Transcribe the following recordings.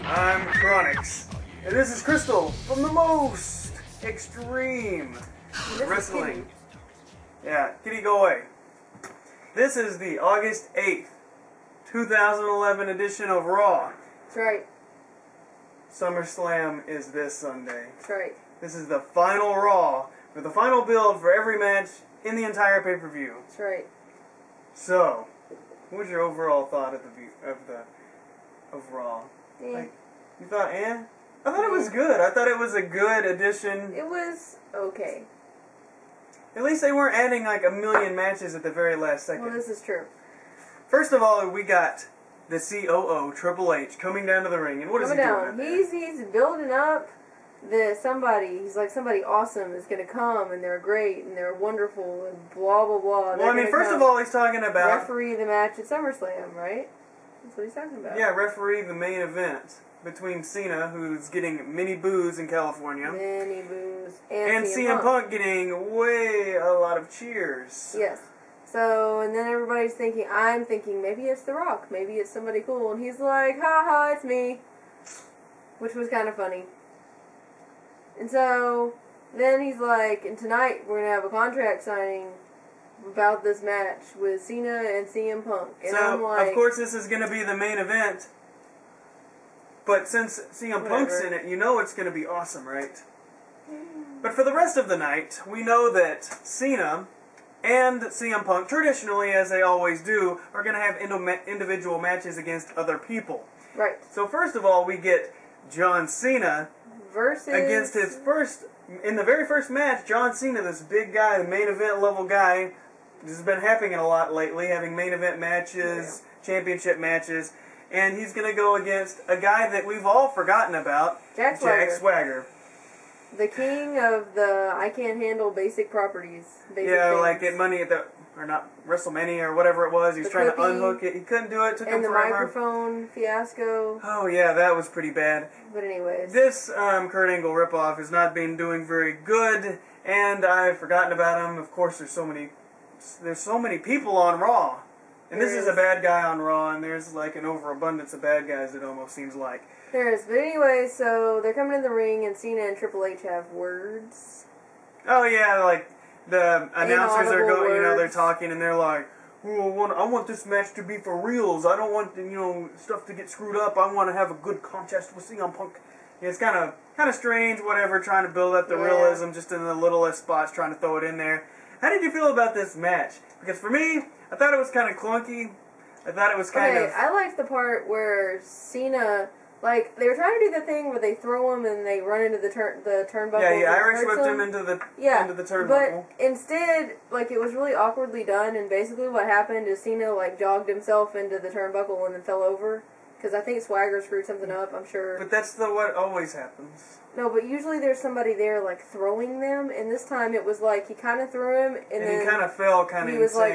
I'm Kronicz, and this is Kristol from the most extreme wrestling. Yeah, kitty, go away. This is the August 8th, 2011 edition of Raw. That's right. Summerslam is this Sunday. That's right. This is the final Raw, for the final build for every match in the entire pay-per-view. That's right. So, what was your overall thought of Raw? Yeah. Like, you thought, I thought it was good. I thought it was a good addition. It was okay. At least they weren't adding like a million matches at the very last second. Well, this is true. First of all, we got the COO, Triple H, coming down to the ring. And what is he doing? He's building up somebody. He's like, somebody awesome is going to come, and they're great, and they're wonderful, and blah, blah, blah. Well, I mean, first of all, he's talking about... referee the match at SummerSlam, right? That's what he's talking about. Yeah, referee the main event between Cena, who's getting many boos in California. Many boos. And CM Punk getting a lot of cheers. Yes. So, and then everybody's thinking, I'm thinking, maybe it's The Rock. Maybe it's somebody cool. And he's like, ha, it's me. Which was kind of funny. And so, then he's like, and tonight we're going to have a contract signing about this match with Cena and CM Punk. And so, I'm like, of course this is going to be the main event. But since CM Punk's in it, you know it's going to be awesome, right? But for the rest of the night, we know that Cena and CM Punk, traditionally, as they always do, are going to have individual matches against other people. Right. So first of all, we get John Cena against his first... In the very first match, John Cena, this big guy, the main event level guy, this has been happening a lot lately, having main event matches, championship matches, and he's going to go against a guy that we've all forgotten about, Jack Swagger. The king of the I can't handle basic properties. Like at Money at the... Or not, WrestleMania or whatever it was. He was trying to unhook it. He couldn't do it. Took him forever. And the microphone fiasco. Oh, yeah, that was pretty bad. But anyways. This Kurt Angle ripoff has not been doing very good, and I've forgotten about him. Of course, there's so many people on Raw. And this is a bad guy on Raw, and there's like an overabundance of bad guys, it almost seems like. There is. But anyway, so they're coming in the ring, and Cena and Triple H have words. Oh, yeah, like... The announcers are going, they're talking and they're like, oh, I want this match to be for reals. I don't want, stuff to get screwed up. I want to have a good contest with CM Punk. Yeah, it's kind of strange, whatever, trying to build up the realism just in the littlest spots, trying to throw it in there. How did you feel about this match? Because for me, I thought it was kind of clunky. I thought it was kind of... I liked the part where Cena... Like, they were trying to do the thing where they throw him and they run into the turnbuckle. Yeah, he Irish whipped him into the turnbuckle. But instead, like, it was really awkwardly done, and basically what happened is Cena, like, jogged himself into the turnbuckle and then fell over. Because I think Swagger screwed something up, I'm sure. But that's what always happens. No, but usually there's somebody there, like, throwing them, and this time it was like, he kind of threw him, and then... he kind of fell kind of insane. He was like,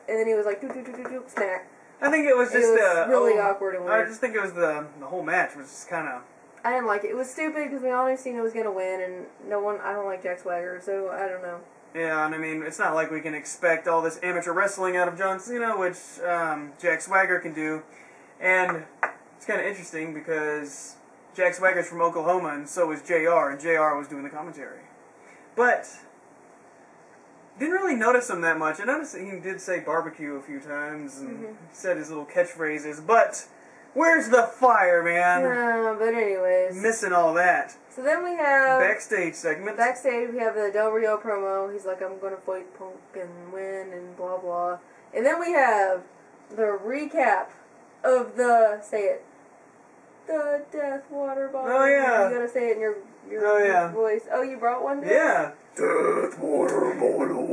and then he was like, smack. I think it was just really awkward and weird. I just think it was the whole match was just kind of... I didn't like it. It was stupid because we all knew Cena was going to win, and I don't like Jack Swagger, so I don't know. Yeah, and I mean, it's not like we can expect all this amateur wrestling out of John Cena, which Jack Swagger can do. And it's kind of interesting because Jack Swagger's from Oklahoma, and so is JR, and JR was doing the commentary. But... didn't really notice him that much. I noticed that he did say barbecue a few times and said his little catchphrases, but where's the fire, man? But anyways. Missing all that. So then we have... Backstage segment. Backstage, we have the Del Rio promo. He's like, I'm going to fight Punk and win and blah, blah. And then we have the recap of the, say it, the Death Water Bottle. Oh, yeah. You got to say it in your voice. Oh, you brought one, dude? Yeah. Death Water Bottle.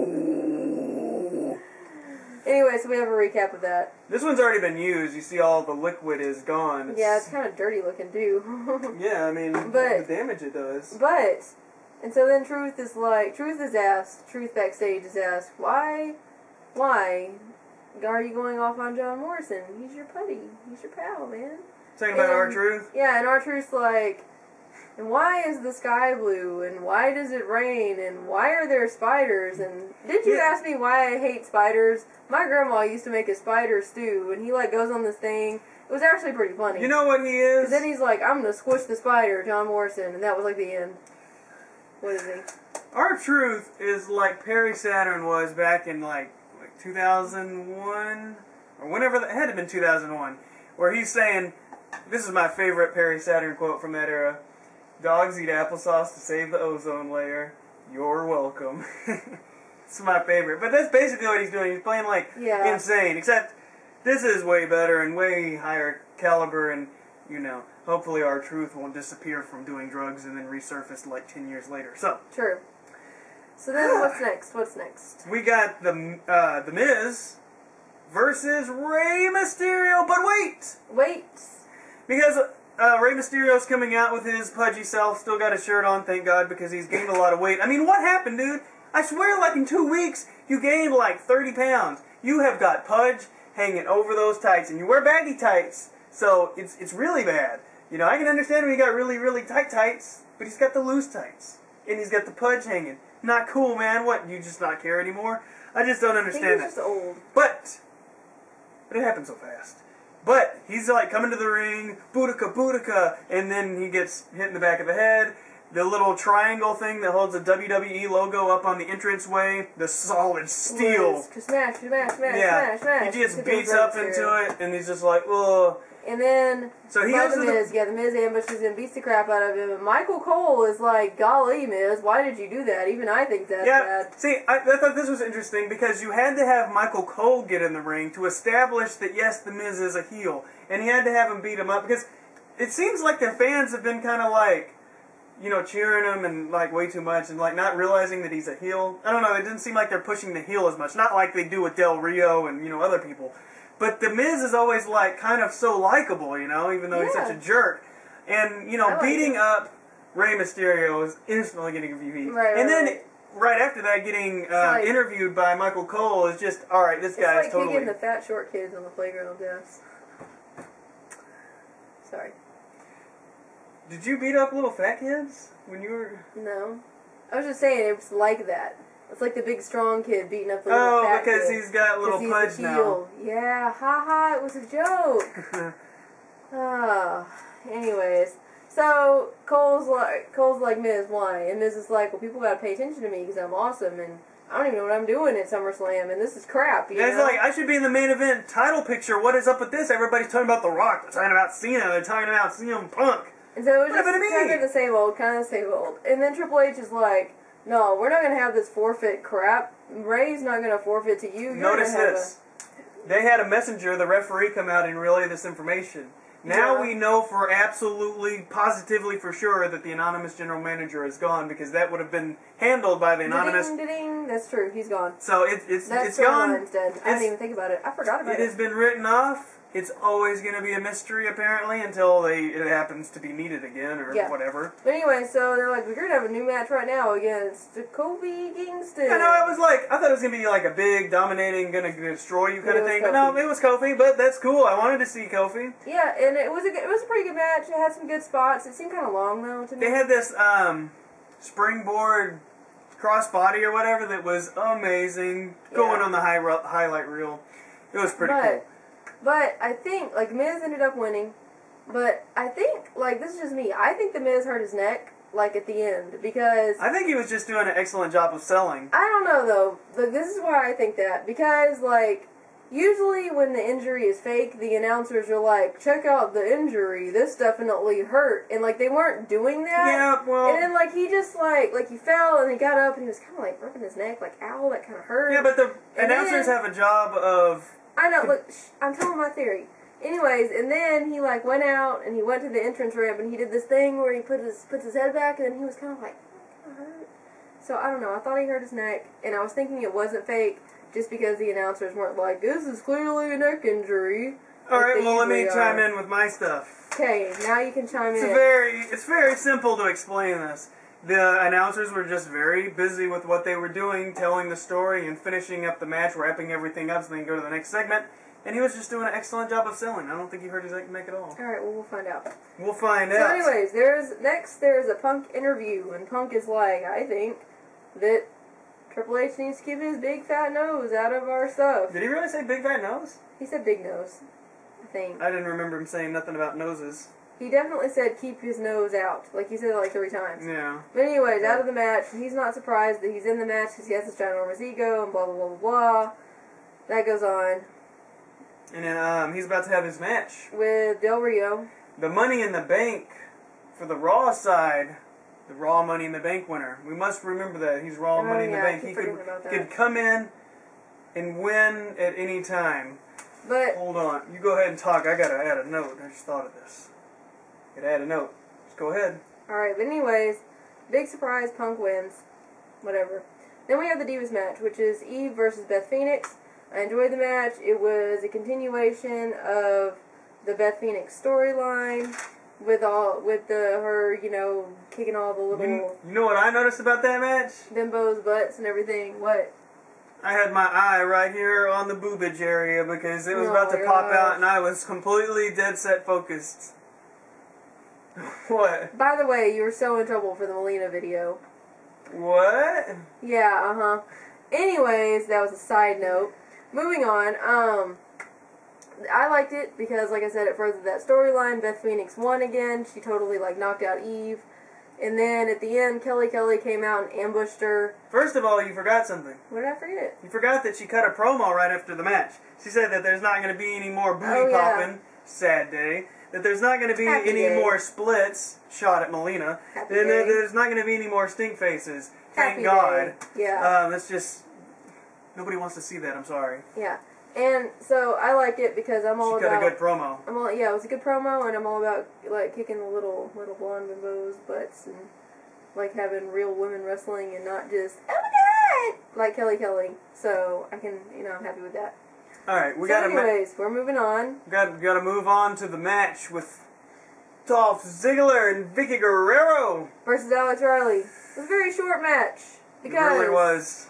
Anyway, so we have a recap of that. This one's already been used. You see all the liquid is gone. Yeah, it's kind of dirty looking, too. Yeah, I mean, the damage it does. And so then Truth is asked, Truth backstage is asked, why are you going off on John Morrison? He's your buddy. He's your pal, man. Talking about R-Truth? Yeah, and R-Truth's like, and why is the sky blue? And why does it rain? And why are there spiders? And did you ask me why I hate spiders? My grandma used to make a spider stew, and he like goes on this thing, It was actually pretty funny. You know what he is? Because then he's like, I'm going to squish the spider, John Morrison, and that was like the end. What is he? R-Truth is like Perry Saturn was back in like 2001, or whenever, it had to have been 2001, where he's saying, this is my favorite Perry Saturn quote from that era, "Dogs eat applesauce to save the ozone layer. You're welcome." It's my favorite. But that's basically what he's doing. He's playing like insane, except this is way better and way higher caliber, and, you know, hopefully R-Truth won't disappear from doing drugs and then resurface like 10 years later. So true. So then what's next? What's next? We got the Miz versus Rey Mysterio, but wait! Because Rey Mysterio's coming out with his pudgy self, still got his shirt on, thank God, because he's gained a lot of weight. I mean, what happened, dude? I swear, like in 2 weeks, you gained like 30 pounds. You have got pudge hanging over those tights, and you wear baggy tights, so it's really bad. You know, I can understand when you got really, really tight tights, but he's got the loose tights, and he's got the pudge hanging. Not cool, man. What, you just not care anymore? I just don't understand that. He's just old. But it happened so fast. But he's like coming to the ring, Boudica, Boudica, and then he gets hit in the back of the head. The little triangle thing that holds the WWE logo up on the entranceway, the solid steel. Smash, smash. He just beats up into it, and he's just like, ugh. And then, so he the Miz, the Miz ambushes and beats the crap out of him. And Michael Cole is like, golly, Miz, why did you do that? Even I think that's bad. See, I thought this was interesting because you had to have Michael Cole get in the ring to establish that, yes, the Miz is a heel. And he had to have him beat him up because it seems like the fans have been kind of like, you know, cheering him and like way too much and like not realizing that he's a heel. I don't know, it didn't seem like they're pushing the heel as much. Not like they do with Del Rio and, you know, other people. But the Miz is always like kind of so likable, you know, even though he's such a jerk. And, you know, beating up Rey Mysterio is instantly getting a heat. And then right after that, getting interviewed by Michael Cole is just, alright, this guy is totally... It's like kicking the fat short kids on the playground, yes. Sorry. Did you beat up little fat kids when you were... No. I was just saying, it was like that. It's like the big strong kid beating up the little fat kid. Oh, because he's got little pudge now. Yeah, haha, it was a joke. Anyways, so Cole's like, Miz, why? And Miz is like, well, people gotta pay attention to me because I'm awesome, and I don't even know what I'm doing at SummerSlam, and this is crap, you know? It's like, I should be in the main event title picture. What is up with this? Everybody's talking about The Rock. They're talking about Cena. They're talking about CM Punk. And so it was just kind of the same old, And then Triple H is like, no, we're not going to have this forfeit crap. Ray's not going to forfeit to you. Notice this. They had a messenger, the referee, come out and relay this information. Now we know for absolutely, positively for sure that the anonymous general manager is gone because that would have been handled by the anonymous... Ding. That's true. He's gone. So it's gone. Instead. I didn't even think about it. I forgot about it. It has been written off. It's always going to be a mystery, apparently, until it happens to be needed again or whatever. But anyway, so they're like, we're going to have a new match right now against Kofi Kingston. I know, I thought it was going to be like a big, dominating, going to destroy you kind of thing. But no, it was Kofi, but that's cool. I wanted to see Kofi. Yeah, and it was a pretty good match. It had some good spots. It seemed kind of long, though, to me. They had this springboard crossbody or whatever that was amazing, going on the highlight reel. It was pretty cool. But I think, like, Miz ended up winning. But I think, like, this is just me. I think the Miz hurt his neck, like, at the end. Because... I think he was just doing an excellent job of selling. I don't know, though. Like, this is why I think that. Because, like, usually when the injury is fake, the announcers are like, check out the injury. This definitely hurt. And, like, they weren't doing that. Yeah, well... And then, like, he just, like he fell and he got up and he was kind of, like, rubbing his neck. Like, ow, that kind of hurt. Yeah, but the announcers have a job of... I know, look, I'm telling my theory. Anyways, and then he, like, went out, and he went to the entrance ramp, and he did this thing where he puts his head back, and then he was kind of like, that hurt. So, I don't know, I thought he hurt his neck, and I was thinking it wasn't fake, just because the announcers weren't like, this is clearly a neck injury. Alright, well, let me chime in with my stuff. Okay, now you can chime in. It's very simple to explain this. The announcers were just very busy with what they were doing, telling the story and finishing up the match, wrapping everything up so they can go to the next segment. And he was just doing an excellent job of selling. I don't think he hurt his neck at all. Alright, well, we'll find out. We'll find out. So anyways, there's a Punk interview, and Punk is like, I think that Triple H needs to keep his big fat nose out of our stuff. Did he really say big fat nose? He said big nose. I think. I didn't remember him saying nothing about noses. He definitely said keep his nose out. Like, he said it like 3 times. Yeah. But anyways, out of the match, he's not surprised that he's in the match because he has this ginormous ego and blah, blah, blah, blah, blah. That goes on. And then he's about to have his match with Del Rio. The Money in the Bank for the Raw side. The Raw Money in the Bank winner. We must remember that. He's Raw Money in the Bank. He could come in and win at any time. But hold on. You go ahead and talk. I gotta add a note. I just thought of this. Gotta add a note. Just go ahead. Alright, but anyways, big surprise, Punk wins. Whatever. Then we have the Divas match, which is Eve versus Beth Phoenix. I enjoyed the match. It was a continuation of the Beth Phoenix storyline with her, you know, kicking all the little You know what I noticed about that match? bimbos' butts and everything. What? I had my eye right here on the boobage area because it was about to pop out and I was completely dead set focused. What? By the way, you were so in trouble for the Melina video. What? Yeah, Anyways, that was a side note. Moving on, I liked it because, like I said, it furthered that storyline. Beth Phoenix won again. She totally, like, knocked out Eve. And then, at the end, Kelly came out and ambushed her. First of all, you forgot something. What did I forget? You forgot that she cut a promo right after the match. She said that there's not going to be any more booty popping. Sad day. That there's not going to be any more splits. Shot at Melina. And that there's not going to be any more stink faces. Thank God. Yeah. That's just... Nobody wants to see that. I'm sorry. Yeah. And so I like it because I'm all about... She cut a good promo. Yeah, it was a good promo, and I'm all about, like, kicking the little blonde bimbos' butts and, like, having real women wrestling and not just, oh my God, like Kelly. So I can, you know, I'm happy with that. Alright, anyways, we're moving on. We gotta move on to the match with Dolph Ziggler and Vicky Guerrero versus Alex Riley. It was a very short match. Because it really was.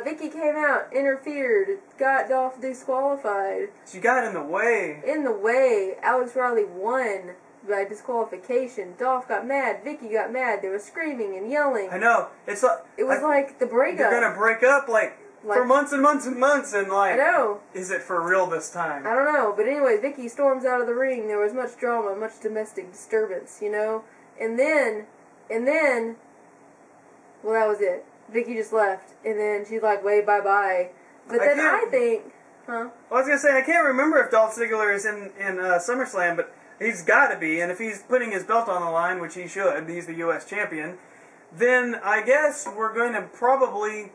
Vicky came out, interfered, got Dolph disqualified. She got in the way. In the way. Alex Riley won by disqualification. Dolph got mad. Vicky got mad. They were screaming and yelling. I know. It's like... It was like the breakup. They're gonna break up, like for months and months and months, and, like... I know. Is it for real this time? I don't know. But anyway, Vicky storms out of the ring. There was much drama, much domestic disturbance, you know? And then... Well, that was it. Vicky just left, and then she's like, wave bye-bye. But then I think... Huh? Well, I was going to say, I can't remember if Dolph Ziggler is in SummerSlam, but he's got to be, and if he's putting his belt on the line, which he should, he's the U.S. champion, then I guess we're going to probably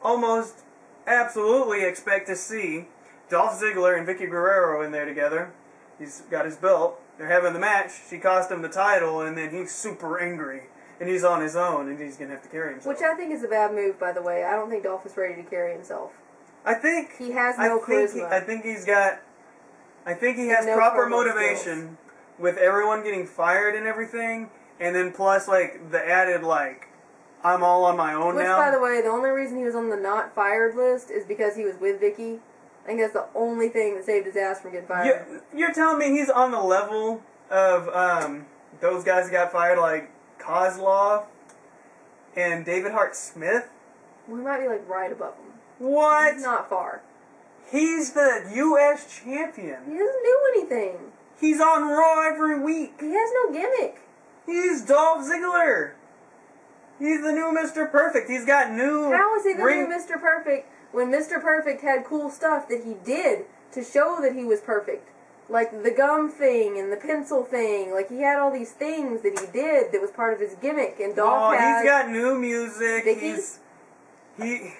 almost absolutely expect to see Dolph Ziggler and Vicky Guerrero in there together. He's got his belt. They're having the match. She cost him the title, and then he's super angry. And he's on his own, and he's going to have to carry himself. Which I think is a bad move, by the way. I don't think Dolph is ready to carry himself. I think... He has no charisma. I think he has proper motivation with everyone getting fired and everything, and then plus, like, the added, like, I'm all on my own now. Which, by the way, the only reason he was on the not fired list is because he was with Vicky. I think that's the only thing that saved his ass from getting fired. You're telling me he's on the level of those guys that got fired, like Kozlov and David Hart Smith? Well, he might be, like, right above him. What? He's not far. He's the U.S. champion. He doesn't do anything. He's on Raw every week. He has no gimmick. He's Dolph Ziggler. He's the new Mr. Perfect. He's got new... How is he the new Mr. Perfect when Mr. Perfect had cool stuff that he did to show that he was perfect? Like the gum thing and the pencil thing. Like, he had all these things that he did that was part of his gimmick. And Dolph has... he's got new music. Vicky?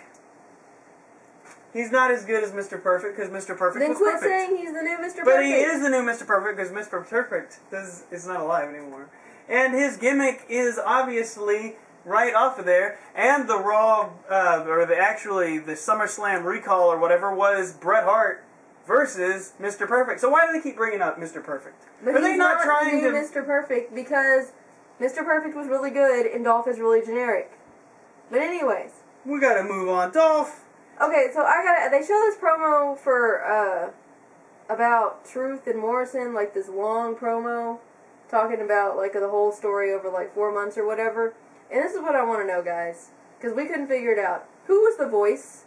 He's not as good as Mr. Perfect because Mr. Perfect was perfect. Then quit saying he's the new Mr. Perfect. But he is the new Mr. Perfect because Mr. Perfect is not alive anymore. And his gimmick is obviously right off of there. And the Raw, the SummerSlam recall or whatever was Bret Hart versus Mr. Perfect. So why do they keep bringing up Mr. Perfect? But he's not trying to Mr. Perfect because Mr. Perfect was really good and Dolph is really generic. But anyways, we gotta move on. Dolph. Okay, so they show this promo for about Truth and Morrison, like this long promo talking about like the whole story over like 4 months or whatever. And this is what I want to know, guys, because we couldn't figure it out. Who was the voice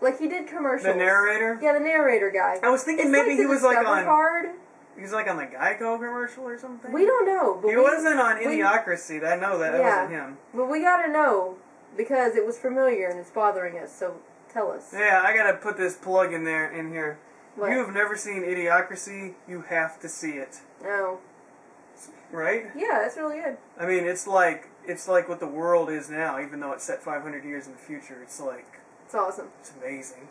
Like, he did commercials. The narrator? Yeah, the narrator guy. I was thinking It's maybe like he was like on... Card. He was like on the Geico commercial or something? We don't know. But he wasn't on Idiocracy. I know that. That wasn't him. But we gotta know, because it was familiar and it's bothering us, so tell us. Yeah, I gotta put this plug in here. What? You have never seen Idiocracy, you have to see it. No. Right? Yeah, that's really good. I mean, it's like what the world is now, even though it's set 500 years in the future. It's like... It's awesome. It's amazing.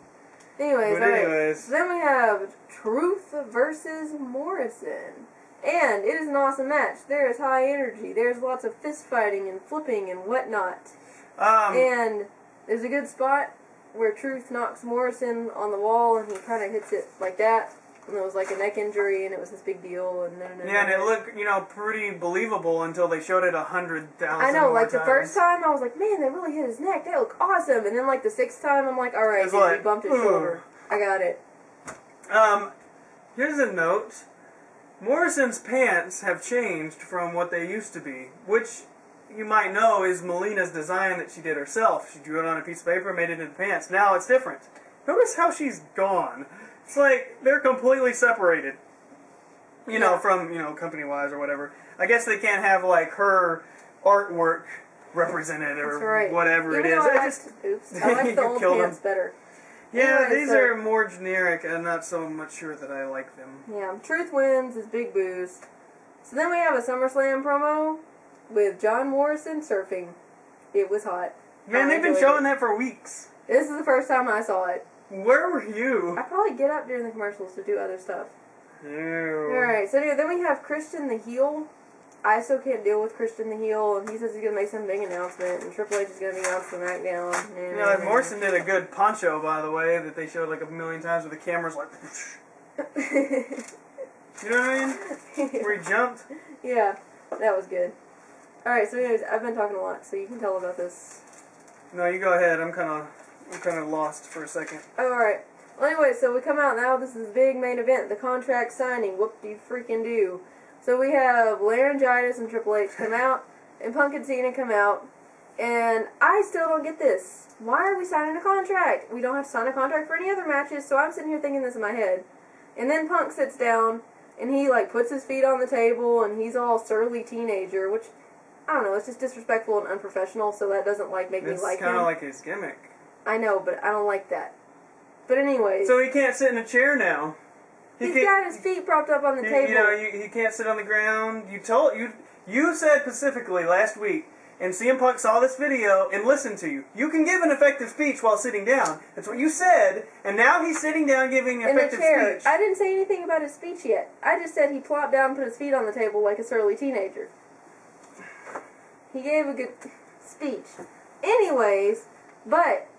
Anyways, alright. So then we have Truth versus Morrison. And it is an awesome match. There is high energy. There's lots of fist fighting and flipping and whatnot. And there's a good spot where Truth knocks Morrison on the wall and he kind of hits it like that. And it was like a neck injury, and it was this big deal. And and it looked, pretty believable until they showed it 100,000 I know, like times. the first time, I was like, man, they really hit his neck. They look awesome. And then, like, the sixth time, I'm like, all right, dude, we bumped his shoulder. I got it. Here's a note. Morrison's pants have changed from what they used to be, which you might know is Melina's design that she did herself. She drew it on a piece of paper, made it into pants. Now it's different. Notice how she's gone. It's like they're completely separated, from, company-wise or whatever. I guess they can't have, like, her artwork represented or whatever it is. I like the old pants better. Yeah, anyway, these are more generic. I'm not so much sure that I like them. Yeah, Truth wins his big boost. So then we have a SummerSlam promo with John Morrison surfing. It was hot. Man, they've been showing that for weeks. This is the first time I saw it. Where were you? I probably get up during the commercials to do other stuff. Ew. Alright, so anyway, then we have Christian the heel. I still can't deal with Christian the heel, and he says he's going to make some big announcement, and Triple H is going to be on SmackDown. Morrison did a good poncho, by the way, that they showed like a million times with the cameras like... You know what I mean? Where he jumped? Yeah, that was good. Alright, so anyways, I've been talking a lot, so you can tell about this. No, you go ahead. I'm kind of lost for a second. Alright. Well, anyway, so we come out now. This is the big main event, the contract signing. Whoop-de-freaking-do. So we have Laryngitis and Triple H come out, and Punk and Cena come out, and I still don't get this. Why are we signing a contract? We don't have to sign a contract for any other matches, so I'm sitting here thinking this in my head. And then Punk sits down, and he, like, puts his feet on the table, and he's all surly teenager, which, I don't know, it's just disrespectful and unprofessional, so that doesn't, like, make me like him. It's kind of like his gimmick. I know, but I don't like that. But anyway. So he can't sit in a chair now. He's got his feet propped up on the table. He can't sit on the ground. You said specifically last week, and CM Punk saw this video and listened to you. You can give an effective speech while sitting down. That's what you said, and now he's sitting down giving an effective speech. I didn't say anything about his speech yet. I just said he plopped down and put his feet on the table like a surly teenager. He gave a good speech. Anyways,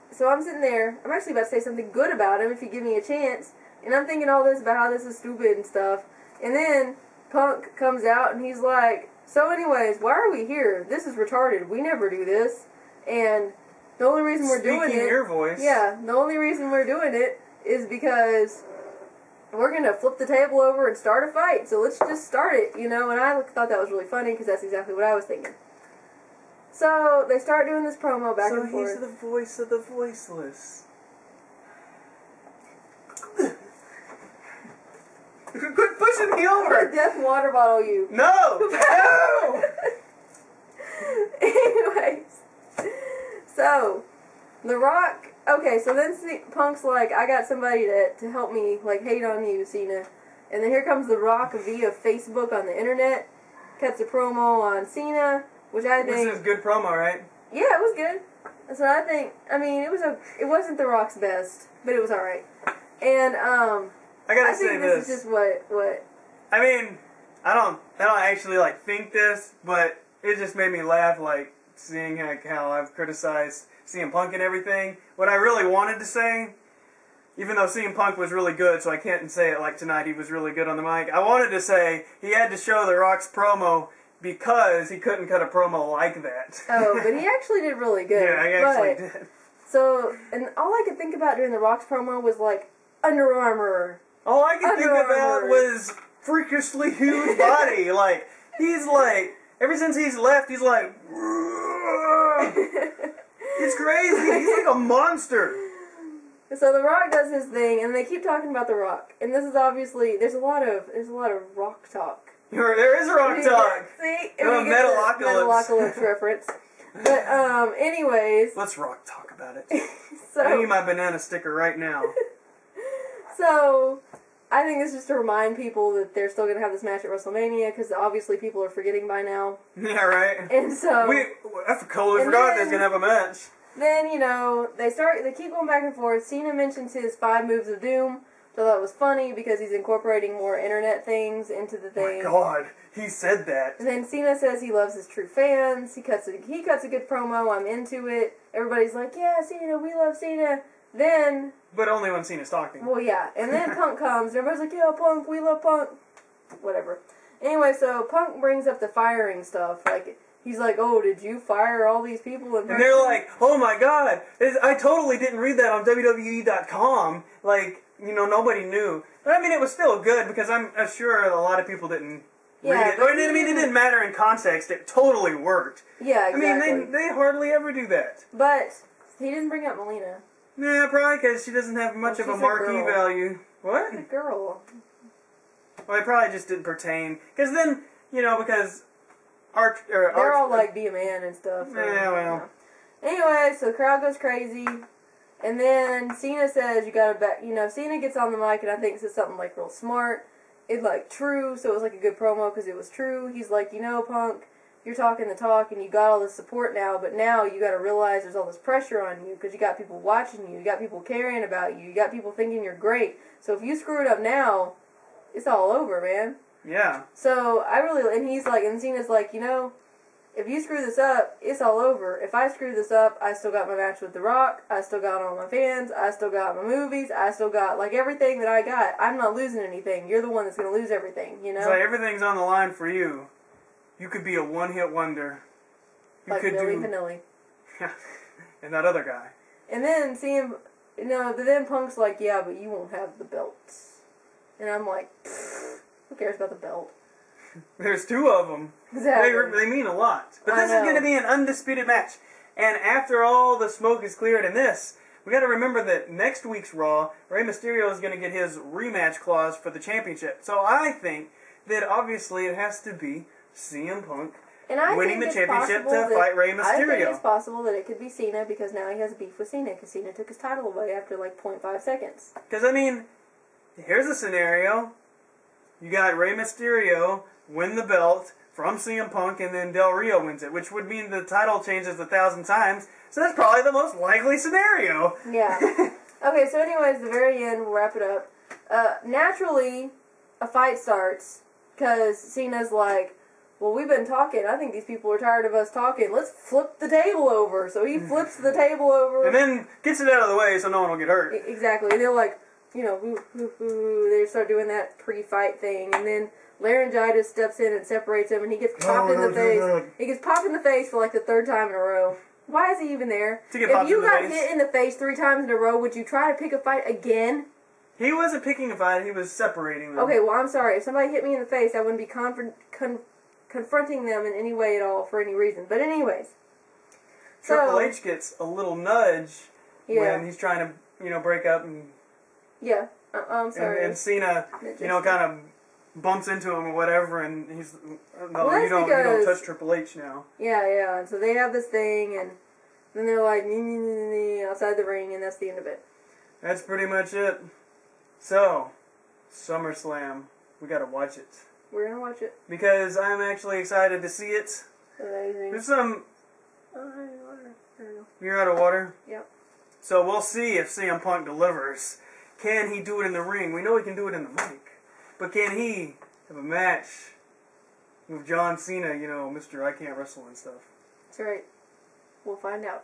so I'm sitting there. I'm actually about to say something good about him if you give me a chance. And I'm thinking all this about how this is stupid and stuff. And then Punk comes out and he's like, so anyways, why are we here? This is retarded. We never do this. And the only reason we're doing it... Speaking your voice. Yeah, the only reason we're doing it is because we're going to flip the table over and start a fight. So let's just start it, And I thought that was really funny because that's exactly what I was thinking. So they start doing this promo back and forth. So he's the voice of the voiceless. Quit pushing me over! Death water bottle you. No! No! Anyways. So, The Rock... Okay, so then Punk's like, I got somebody to help me, like, hate on you, Cena. And then here comes The Rock via Facebook on the internet. Cuts a promo on Cena, which I think... This is good promo, right? Yeah, it was good. So I think... I mean, it wasn't The Rock's best, but it was alright. And, I gotta say think this is just what... I mean, I don't actually, like, think this, but it just made me laugh, like, seeing, like, how I've criticized CM Punk and everything. What I really wanted to say, even though CM Punk was really good, so I can't say it like tonight, he was really good on the mic, I wanted to say he had to show The Rock's promo because he couldn't cut a promo like that. Oh, but he actually did really good. Yeah, he actually did. So, and all I could think about during The Rock's promo was, like, Under Armour. All I could think about was freakishly huge body. Like, he's like, ever since he's left, he's like, it's crazy. He's like a monster. So The Rock does his thing, and they keep talking about The Rock. And this is obviously, there's a lot of rock talk. There is a rock talk. See? Metalocalypse reference. But, anyways. Let's rock talk about it. So, I need my banana sticker right now. So, I think this is just to remind people that they're still going to have this match at WrestleMania, because obviously people are forgetting by now. Yeah, right. And so... I totally forgot they was going to have a match. Then, they keep going back and forth. Cena mentions his 5 moves of doom. So that was funny because he's incorporating more internet things into the thing. Oh my God, he said that. And then Cena says he loves his true fans. He cuts a good promo. I'm into it. Everybody's like, yeah, Cena, we love Cena. Then... But only when Cena's talking. Well, yeah. And then Punk comes. And everybody's like, yeah, Punk, we love Punk. Whatever. Anyway, so Punk brings up the firing stuff. Like, he's like, oh, did you fire all these people? And they're like, oh my God, I totally didn't read that on WWE.com. Like... nobody knew. But I mean, it was still good because I'm sure a lot of people didn't read it. I mean, it didn't matter in context. It totally worked. Yeah, exactly. I mean, they hardly ever do that. But he didn't bring up Melina. Yeah, probably because she doesn't have much of a marquee value. What? She's a girl. Well, it probably just didn't pertain. Because then, because they're all like, be a man and stuff. Yeah, well. Anyway, so the crowd goes crazy. And then Cena says, you gotta bet, Cena gets on the mic and I think says something like real smart. It's like true, so it was like a good promo because it was true. He's like, Punk, you're talking the talk and you got all this support now, but now you gotta realize there's all this pressure on you because you got people watching you got people caring about you got people thinking you're great. So if you screw it up now, it's all over, man. Yeah. So and Cena's like, if you screw this up, it's all over. If I screw this up, I still got my match with The Rock. I still got all my fans. I still got my movies. I still got, everything that I got. I'm not losing anything. You're the one that's going to lose everything, So everything's on the line for you. You could be a one-hit wonder. You could Milli Vanilli. And that other guy. And then but then Punk's like, yeah, but you won't have the belts. And I'm like, who cares about the belt? There's 2 of them. Exactly. They mean a lot. But this is going to be an undisputed match. And after all the smoke is cleared in this, we got to remember that next week's Raw, Rey Mysterio is going to get his rematch clause for the championship. So I think that obviously it has to be CM Punk winning the championship to fight Rey Mysterio. I think it's possible that it could be Cena because now he has beef with Cena because Cena took his title away after 0.5 seconds. Because, here's a scenario. You got Rey Mysterio win the belt from CM Punk, and then Del Rio wins it, which would mean the title changes 1,000 times, so that's probably the most likely scenario. Yeah. Okay, so anyways, the very end, we'll wrap it up. Naturally, a fight starts, because Cena's like, well, we've been talking. I think these people are tired of us talking. Let's flip the table over. So he flips the table over. And then gets it out of the way so no one will get hurt. Exactly. And they're like, they start doing that pre-fight thing, and then laryngitis steps in and separates him, and he gets popped in the face. He gets popped in the face for the 3rd time in a row. Why is he even there? If you got hit in the face 3 times in a row, would you try to pick a fight again? He wasn't picking a fight. He was separating them. Okay, well, I'm sorry. If somebody hit me in the face, I wouldn't be confronting them in any way at all for any reason. But anyways. Triple H gets a little nudge when he's trying to, break up and... Yeah, I'm sorry. And Cena, kind of bumps into him or whatever, and he's, no, well, you don't touch Triple H now. Yeah, and so they have this thing, and then they're like, outside the ring, and that's the end of it. That's pretty much it. So, SummerSlam, we gotta watch it. We're gonna watch it. Because I'm actually excited to see it. Amazing. There's some... You're out of water? Yep. So we'll see if CM Punk delivers. Can he do it in the ring? We know he can do it in the mic. But can he have a match with John Cena, Mr. I Can't Wrestle and stuff? That's right. We'll find out.